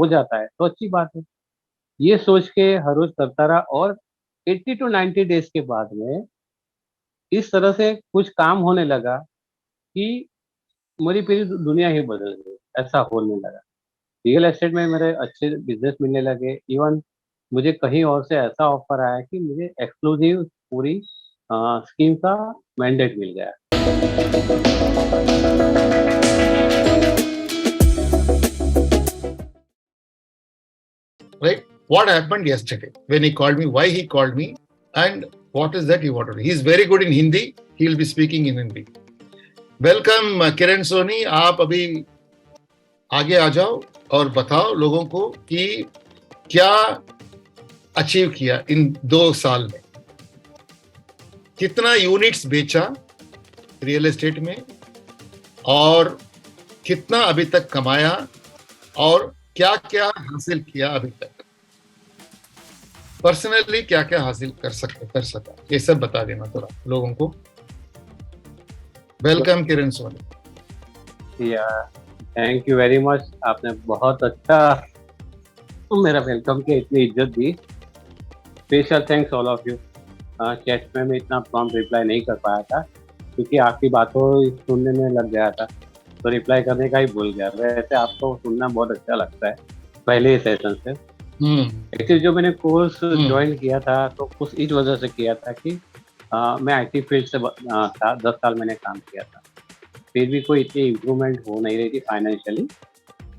हो जाता है तो अच्छी बात है। ये सोच के हर रोज करता रहा और 80 टू 90 डेज के बाद में इस तरह से कुछ काम होने लगा कि मेरी पूरी दुनिया ही बदल गई। ऐसा होने लगा। रियल एस्टेट में मेरे अच्छे बिजनेस मिलने लगे। इवन मुझे कहीं और से ऐसा ऑफर आया कि मुझे एक्सक्लूसिव पूरी स्कीम का मैंडेट मिल गया। Right? What happened yesterday when he called me, why he called me, and what is that he wanted. He is very good in Hindi. He will be speaking in Hindi. Welcome, किरण सोनी. आप अभी आगे आ जाओ और बताओ लोगों को कि क्या अचीव किया इन 2 साल में, कितना यूनिट्स बेचा रियल एस्टेट में और कितना अभी तक कमाया और क्या क्या हासिल किया अभी तक, पर्सनली क्या क्या हासिल कर सका, ये सब बता देना थोड़ा लोगों को। वेलकम किरण सोनी। या थैंक यू वेरी मच। आपने बहुत अच्छा मेरा वेलकम किया, इतनी इज्जत दी। Special thanks all of you. Chat में मैं इतना प्रॉम्प्ट रिप्लाई नहीं कर पाया था क्योंकि आपकी बातों सुनने में लग गया था, तो रिप्लाई करने का ही भूल गया। वैसे आपको सुनना बहुत अच्छा लगता है पहले ही सेशन से। एक्चुअली जो मैंने कोर्स ज्वाइन किया था तो कुछ इस वजह से किया था कि मैं आईटी फील्ड से था, 10 साल मैंने काम किया था, फिर भी कोई इतनी इम्प्रूवमेंट हो नहीं रही थी फाइनेंशियली।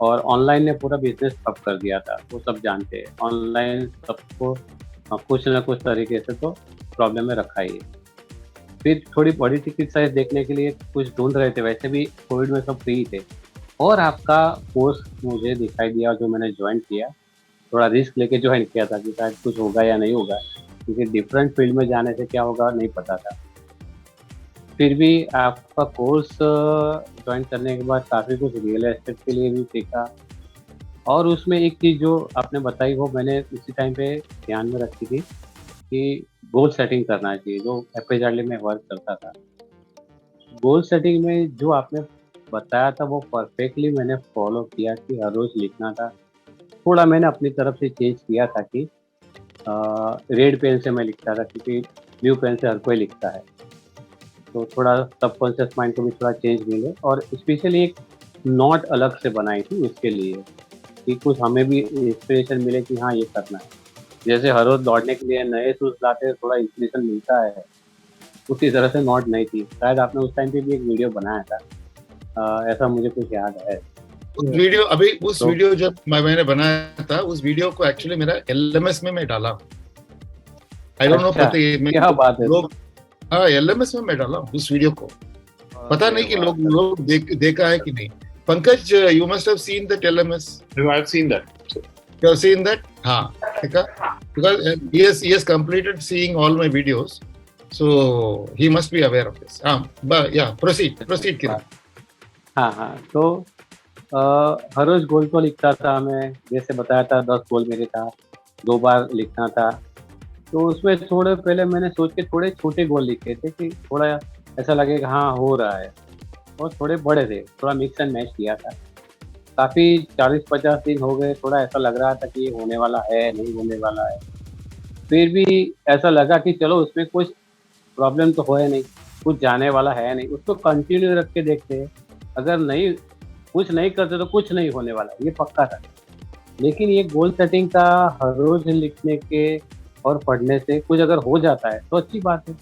और ऑनलाइन ने पूरा बिजनेस ठप कर दिया था, वो सब जानते हैं। ऑनलाइन सबको कुछ ना कुछ तरीके से तो प्रॉब्लम में रखा ही है। फिर थोड़ी बड़ी टिकट साइज देखने के लिए कुछ ढूंढ रहे थे, वैसे भी कोविड में सब फ्री थे। और आपका कोर्स मुझे दिखाई दिया जो मैंने ज्वाइन किया। थोड़ा रिस्क लेके ज्वाइन किया था कि शायद कुछ होगा या नहीं होगा, क्योंकि डिफरेंट फील्ड में जाने से क्या होगा नहीं पता था। फिर भी आपका कोर्स ज्वाइन करने के बाद काफ़ी कुछ रियल एस्टेट के लिए भी सीखा। और उसमें एक चीज़ जो आपने बताई वो मैंने उसी टाइम पे ध्यान में रखी थी कि गोल सेटिंग करना चाहिए, जो एफएचआरडी में वर्क करता था। गोल सेटिंग में जो आपने बताया था वो परफेक्टली मैंने फॉलो किया कि हर रोज़ लिखना था। थोड़ा मैंने अपनी तरफ से चेंज किया था कि रेड पेन से मैं लिखता था क्योंकि ब्लू पेन से हर कोई लिखता है, तो थोड़ा सबकॉन्शियस माइंड को भी थोड़ा चेंज मिले। और स्पेशली एक नोट अलग से बनाई थी उसके लिए कि कुछ हमें भी इंस्पिरेशन मिले कि हाँ ये करना है। जैसे हर रोज दौड़ने के लिए नए शूज लाते हैं, थोड़ा इंस्पिरेशन मिलता है, उसी तरह से नोट नहीं थी। शायद आपने उस टाइम पे भी एक वीडियो बनाया था, ऐसा मुझे कुछ याद है। वीडियो अभी उस वीडियो जब मैंने बनाया था, उस वीडियो को एक्चुअली मेरा एलएमएस में मैं डाला। आई डोंट नो, क्या बात है। लोग, हाँ एलएमएस में मैं डाला उस वीडियो को। पता नहीं कि लोग देखा है कि नहीं। Pankaj, you must have seen that LMS. No, I've seen that. You have seen that? हाँ, ठीक है। Because he has completed seeing all my videos, so he must be aware of this. But yeah, proceed किरण। हाँ, तो हर रोज गोल तो लिखता था मैं, जैसे बताया था 10 गोल मेरे था, 2 बार लिखना था। तो उसमें थोड़े पहले मैंने सोच के थोड़े छोटे गोल लिखे थे कि थोड़ा ऐसा लगेगा हाँ हो रहा है, और थोड़े बड़े थे, थोड़ा मिक्स एंड मैच किया था। काफ़ी 40-50 दिन हो गए, थोड़ा ऐसा लग रहा था कि ये होने वाला है नहीं होने वाला है। फिर भी ऐसा लगा कि चलो उसमें कुछ प्रॉब्लम तो है नहीं, कुछ जाने वाला है नहीं, उसको कंटिन्यू रख के देखते हैं। अगर नहीं कुछ नहीं करते तो कुछ नहीं होने वाला, ये पक्का था। लेकिन ये गोल सेटिंग का हर रोज लिखने के और पढ़ने से कुछ अगर हो जाता है तो अच्छी बात है।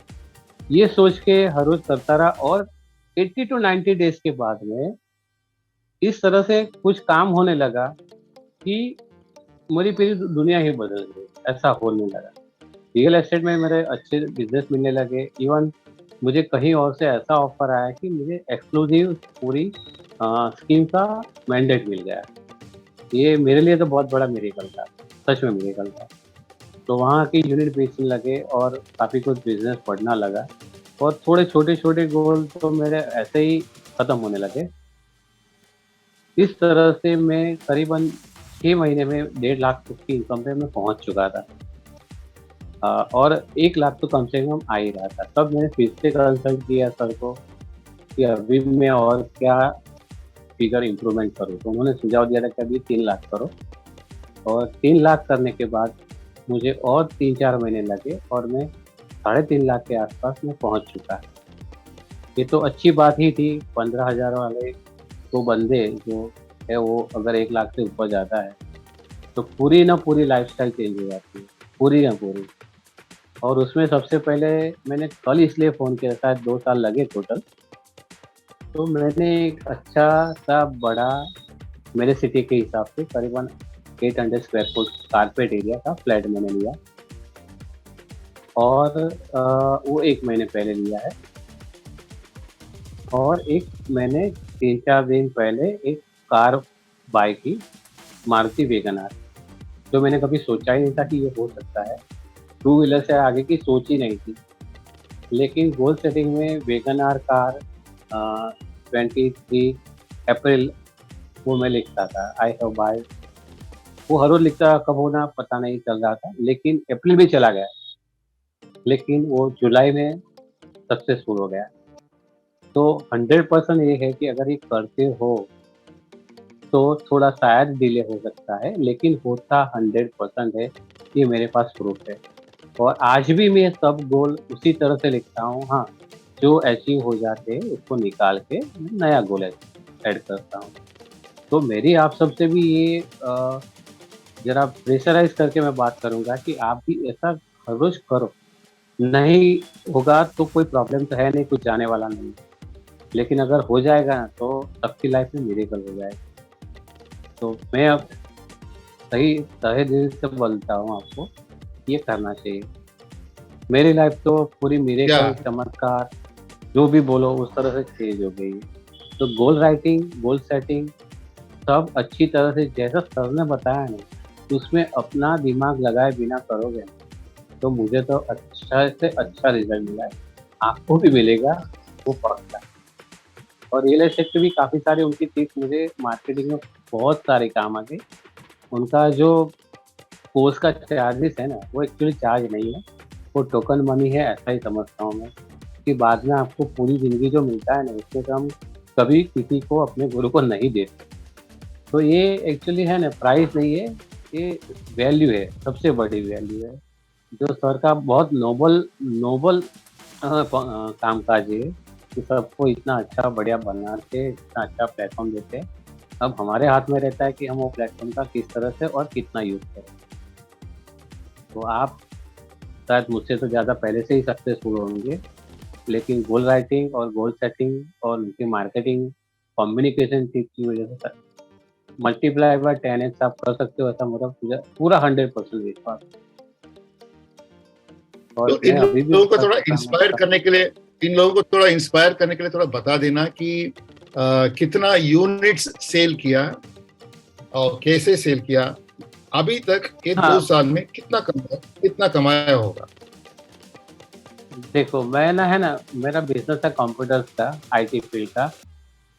ये सोच के हर रोज करता रहा और 80 टू 90 डेज के बाद में इस तरह से कुछ काम होने लगा कि मेरी पूरी दुनिया ही बदल गई। ऐसा होने लगा। रियल एस्टेट में मेरे अच्छे बिजनेस मिलने लगे। इवन मुझे कहीं और से ऐसा ऑफर आया कि मुझे एक्सक्लूसिव पूरी स्कीम का मैंडेट मिल गया। ये मेरे लिए तो बहुत बड़ा मिरेकल था, सच में मिरेकल था। तो वहाँ की यूनिट बेचने लगे और काफ़ी कुछ बिजनेस बढ़ना लगा। और थोड़े छोटे-छोटे गोल तो मेरे ऐसे ही खत्म होने लगे। इस तरह से मैं करीबन 6 महीने में 1.5 लाख तक की इनकम पे मैं पहुँच चुका था। और 1 लाख तो कम से कम आ ही रहा था। तब मैंने फिर से कंसल्ट किया सर को कि अभी मैं और क्या फिगर इम्प्रूवमेंट करूँ, तो उन्होंने सुझाव दिया था कि अभी 3 लाख करो और 3 लाख करने के बाद मुझे और 3-4 महीने लगे और मैं 3.5 लाख के आसपास में पहुंच चुका। ये तो अच्छी बात ही थी। 15,000 वाले तो बंदे जो है वो अगर 1 लाख से ऊपर जाता है तो पूरी ना पूरी लाइफस्टाइल चेंज हो जाती है, पूरी ना पूरी। और उसमें सबसे पहले मैंने कल इसलिए फ़ोन किया, शायद 2 साल लगे टोटल। तो मैंने एक अच्छा सा बड़ा, मेरे सिटी के हिसाब से करीबन 800 स्क्वायर फुट कारपेट एरिया का फ्लैट मैंने लिया। और वो 1 महीने पहले लिया है। और एक मैंने 3-4 दिन पहले एक कार बाय की, मारुति वैगन आर, जो मैंने कभी सोचा ही नहीं था कि ये हो सकता है। टू व्हीलर से आगे की सोच ही नहीं थी। लेकिन गोल सेटिंग में वैगन आर कार 23 अप्रैल वो मैं लिखता था, आई हैव बाय। वो हर रोज लिखता, कब होना पता नहीं चल रहा था, लेकिन अप्रैल भी चला गया, लेकिन वो जुलाई में सक्सेसफुल हो गया। तो 100% ये है कि अगर ये करते हो तो थोड़ा शायद डिले हो सकता है, लेकिन होता 100% है। ये मेरे पास प्रूफ है। और आज भी मैं सब गोल उसी तरह से लिखता हूँ। हाँ, जो अचीव हो जाते हैं उसको निकाल के मैं नया गोल ऐड करता हूँ। तो मेरी आप सबसे भी ये ज़रा प्रेशराइज़ करके मैं बात करूँगा कि आप भी ऐसा हर रोज़ करो। नहीं होगा तो कोई प्रॉब्लम तो है नहीं, कुछ जाने वाला नहीं। लेकिन अगर हो जाएगा ना तो सबकी लाइफ में मिरेकल हो जाएगा। तो मैं अब सही तहे दिल से बोलता हूँ आपको, ये करना चाहिए। मेरी लाइफ तो पूरी मिरेकल, Yeah. चमत्कार, जो भी बोलो उस तरह से चेंज हो गई है। तो गोल राइटिंग, गोल सेटिंग सब अच्छी तरह से जैसा सर ने बताया ना, उसमें अपना दिमाग लगाए बिना करोगे ना, तो मुझे तो अच्छा से अच्छा रिज़ल्ट मिला है। आपको भी मिलेगा, वो पक्का। और रियल एस्टेट के भी काफ़ी सारे उनकी टिप्स मुझे मार्केटिंग में बहुत सारे काम आ गए। उनका जो कोर्स का चार्जेस है ना, वो एक्चुअली चार्ज नहीं है, वो टोकन मनी है, ऐसा ही समझता हूँ मैं। कि बाद में आपको पूरी ज़िंदगी जो मिलता है ना, उससे कम कभी किसी को, अपने गुरु को नहीं दे सकते। तो ये एक्चुअली है ना, प्राइस नहीं है, ये वैल्यू है, सबसे बड़ी वैल्यू है। जो सर का बहुत नोबल नोबल कामकाज है कि सबको इतना अच्छा बढ़िया बना के इतना अच्छा प्लेटफ़ॉर्म देते हैं। अब हमारे हाथ में रहता है कि हम वो प्लेटफ़ॉर्म का किस तरह से और कितना यूज़ करें। तो आप शायद मुझसे तो ज़्यादा पहले से ही सक्सेसफुल होंगे, लेकिन गोल राइटिंग और गोल सेटिंग और उनकी मार्केटिंग, कम्युनिकेशन टिप्स की वज़ह से मल्टीप्लाई बाय 10x आप कर सकते हो, ऐसा मेरा पूरा पूरा 100% विश्वास है। तो और मैं इन अभी भी लोगों को कर थोड़ा सकता हूँ इंस्पायर ऐसा। करने के लिए, इन लोगों को थोड़ा इंस्पायर करने के लिए थोड़ा बता देना कि कितना यूनिट्स सेल किया और कैसे सेल किया अभी तक, ये 2 साल हाँ, में कितना कमाया होगा। देखो मैं ना, है ना, मेरा बिज़नेस है कंप्यूटर्स का, आईटी फील्ड का,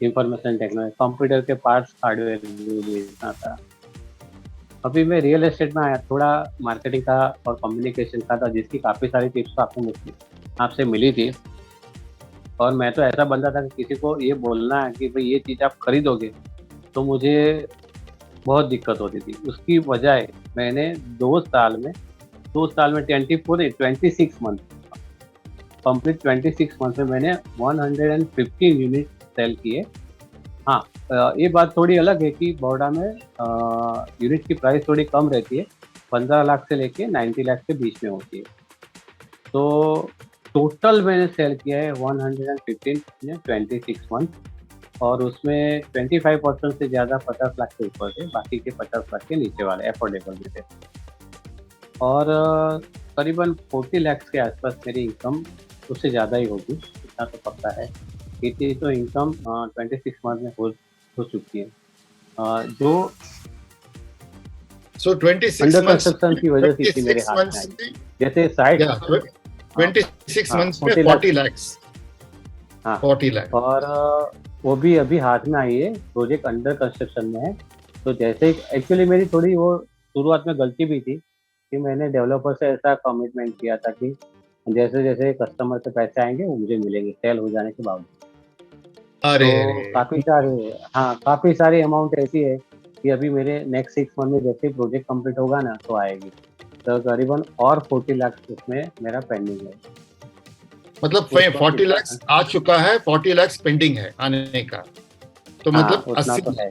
इंफॉर्मेशन टेक्नोलॉजी, कंप्यूटर के पार्ट्स, हार्डवेयर बेचना था। अभी मैं रियल एस्टेट में आया, थोड़ा मार्केटिंग का और कम्युनिकेशन का था, जिसकी काफ़ी सारी टिप्स तो आपसे मिली थी। और मैं तो ऐसा बंदा था कि किसी को ये बोलना है कि भई ये चीज़ आप खरीदोगे, तो मुझे बहुत दिक्कत होती थी। उसकी बजाय मैंने 2 साल में 24 नहीं, 26 मंथ, कंप्लीट 26 मंथ में मैंने 115 यूनिट सेल किए। हाँ, ये बात थोड़ी अलग है कि बड़ौदा में यूनिट की प्राइस थोड़ी कम रहती है, 15 लाख से लेके 90 लाख के बीच में होती है। तो टोटल मैंने सेल किया है 115 इन 26 मंथ। और उसमें 25% से ज़्यादा 50 लाख से ऊपर थे, बाकी के 50 लाख के नीचे वाले अफोर्डेबल भी थे। और करीबन 40 लाख के आसपास मेरी इनकम, उससे ज़्यादा ही होगी, इतना तो पक्का है। इतनी तो इनकम 26 मंथ में हो चुकी है। जो सो 26 अंडर मंथ्स कंस्ट्रक्शन की वजह से इतनी मेरे 26 हाथ में मंथ्स आई। जैसे साइट, या हाँ, 26 हाँ, मंथ्स में 40 लाख, 40 lakhs, हाँ। 40 lakh। और वो भी अभी हाथ में आई है, प्रोजेक्ट अंडर कंस्ट्रक्शन में है। तो जैसे एक्चुअली मेरी थोड़ी वो शुरुआत में गलती भी थी कि मैंने डेवलपर से ऐसा कमिटमेंट किया था कि जैसे-जैसे कस्टमर से पैसे आएँगे वो मुझे मिलेंगे सेल हो जाने के बाद। अरे तो रे। काफ़ी सारे, हाँ, काफ़ी सारी अमाउंट ऐसी है कि अभी मेरे नेक्स्ट 6 मंथ में जैसे ही प्रोजेक्ट कंप्लीट होगा ना तो आएगी। तो करीबन और 40 लाख उसमें मेरा पेंडिंग है। मतलब उसका 40 कितना लाख आ चुका है, 40 लाख पेंडिंग है आने का, तो हाँ मतलब उतना तो है।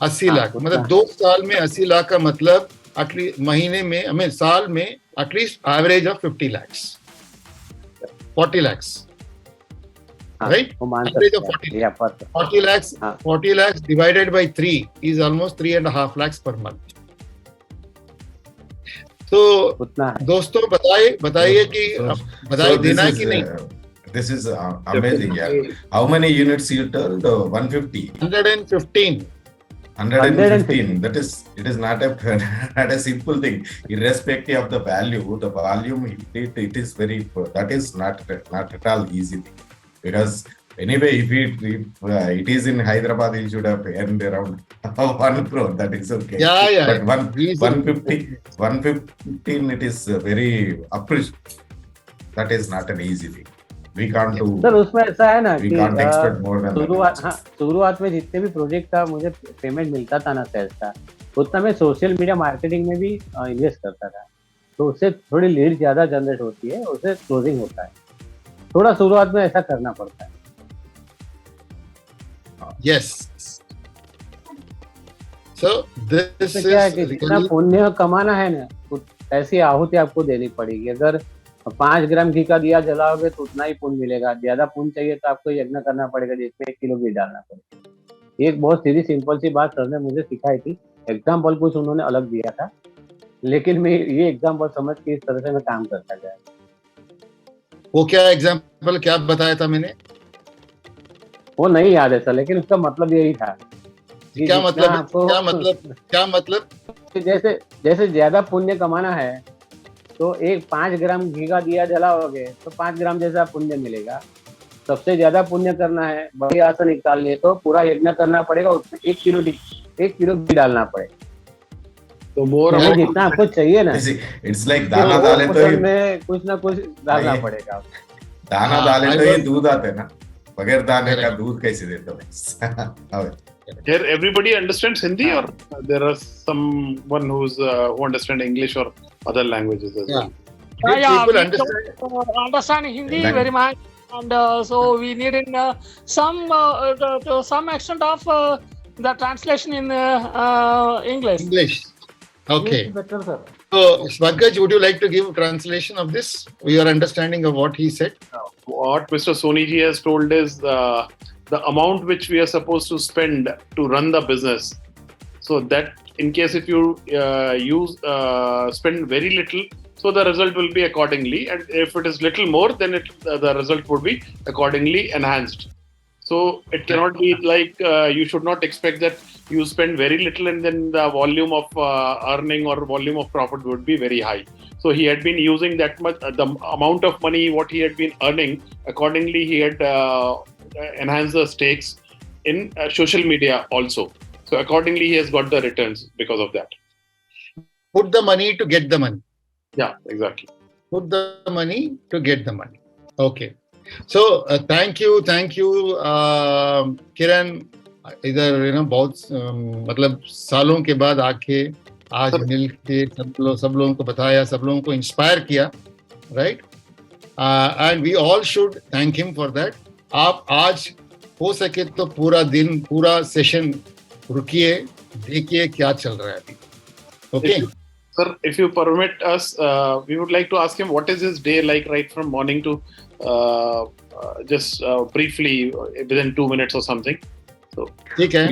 80 हाँ लाख, उतना मतलब 2 साल में 80 लाख का मतलब एटलीस्ट महीने में, हमें साल में at least average of 50 lakhs, 40 lakhs, हाँ right? वो मान Average सकते of हैं 40 या पर 40 lakhs, हाँ 40 lakhs divided by 3 is almost 3.5 lakhs per month. तो उतना है। दोस्तों बताइए कि बधाई देना है कि नहीं? This is amazing. Yeah. How many units you told? 150. 115. 115. It is not a not a simple thing. Irrespective of the value, the volume it is very, that is not at all easy thing. Because anyway, if it is in Hyderabad, you should have earned around 1 crore. That is okay. Yeah. But Easy. 115 it is very appreciable. That is not an easy thing. We can't do. Sir उसमें ऐसा है ना We कि can't expect more than that. शुरुआत में जितने भी project का मुझे पेमेंट मिलता था ना सेल्स का, उतना मैं सोशल मीडिया मार्केटिंग में भी इन्वेस्ट करता था। तो उससे थोड़ी लीड ज्यादा जनरेट होती है, उससे क्लोजिंग होता है। थोड़ा शुरुआत में ऐसा करना पड़ता है। Yes. So this तो क्या है कि is जितना पुण्य कमाना है ना, ऐसी आहुति आपको देनी पड़ेगी। अगर 5 ग्राम घी का दिया जलाओगे तो उतना ही पुण्य मिलेगा। ज्यादा पुण्य चाहिए तो आपको यज्ञ करना पड़ेगा जिसमें 1 किलो घी डालना पड़ेगा। ये एक बहुत सीधी सिंपल सी बात सर ने मुझे सिखाई थी। एग्जाम्पल कुछ उन्होंने अलग दिया था, लेकिन मैं ये एग्जाम्पल समझ के इस तरह से मैं काम करता गया। वो क्या एग्जाम्पल क्या बताया था मैंने? वो नहीं याद है सर, लेकिन उसका मतलब यही था। क्या मतलब? जैसे ज्यादा पुण्य कमाना है तो 5 ग्राम घी का दिया जलाओगे तो 5 ग्राम जैसा पुण्य मिलेगा। सबसे ज्यादा पुण्य करना है, बड़ी आसन निकाल लिए तो पूरा यज्ञ करना पड़ेगा, उसमें 1 किलो घी डालना पड़ेगा। तो मोर जितना आपको चाहिए ना, इट्स लाइक दाना डाले तो में कुछ ना कुछ डालना पड़ेगा। दाना डाले तो ये दूध आते ना, बगैर दाने का दूध कैसे देते हो? Here everybody understands Hindi, or there are someone who understand English or other languages as well? people we understand. don't, understand Hindi Language. very much, and so we need in to some extent of the translation in English. Okay. Better sir. So, Swagaj, would you like to give translation of this? Your understanding of what he said? What Mr. Soni ji has told is the amount which we are supposed to spend to run the business. So that in case if you spend very little, so the result will be accordingly, and if it is little more, then the result would be accordingly enhanced. So it cannot be like you should not expect that you spend very little and then the volume of earning or volume of profit would be very high. So he had been using that much, the amount of money what he had been earning, accordingly he had enhanced the stakes in social media also. So accordingly he has got the returns because of that. Put the money to get the money. Yeah, exactly. Put the money to get the money. Okay. So thank you, किरण। इधर बहुत मतलब सालों के बाद आके आज मिल के सब लोगों को बताया, सब लोगों को इंस्पायर किया, right? And we all should thank him for that. आप आज हो सके तो पूरा दिन, पूरा सेशन रुकिए, देखिए क्या चल रहा है अभी। Okay Sir, if you permit us, we would like to ask him what is his day like right from morning to just briefly within 2 minutes or something. So ठीक है।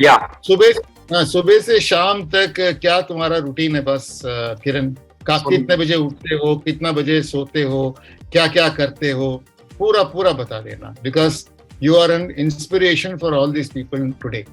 सुबह से शाम तक क्या तुम्हारा रूटीन है? बस किरण, कितने बजे उठते हो, कितना बजे सोते हो, क्या क्या करते हो, पूरा बता देना, because you are an inspiration for all these people today.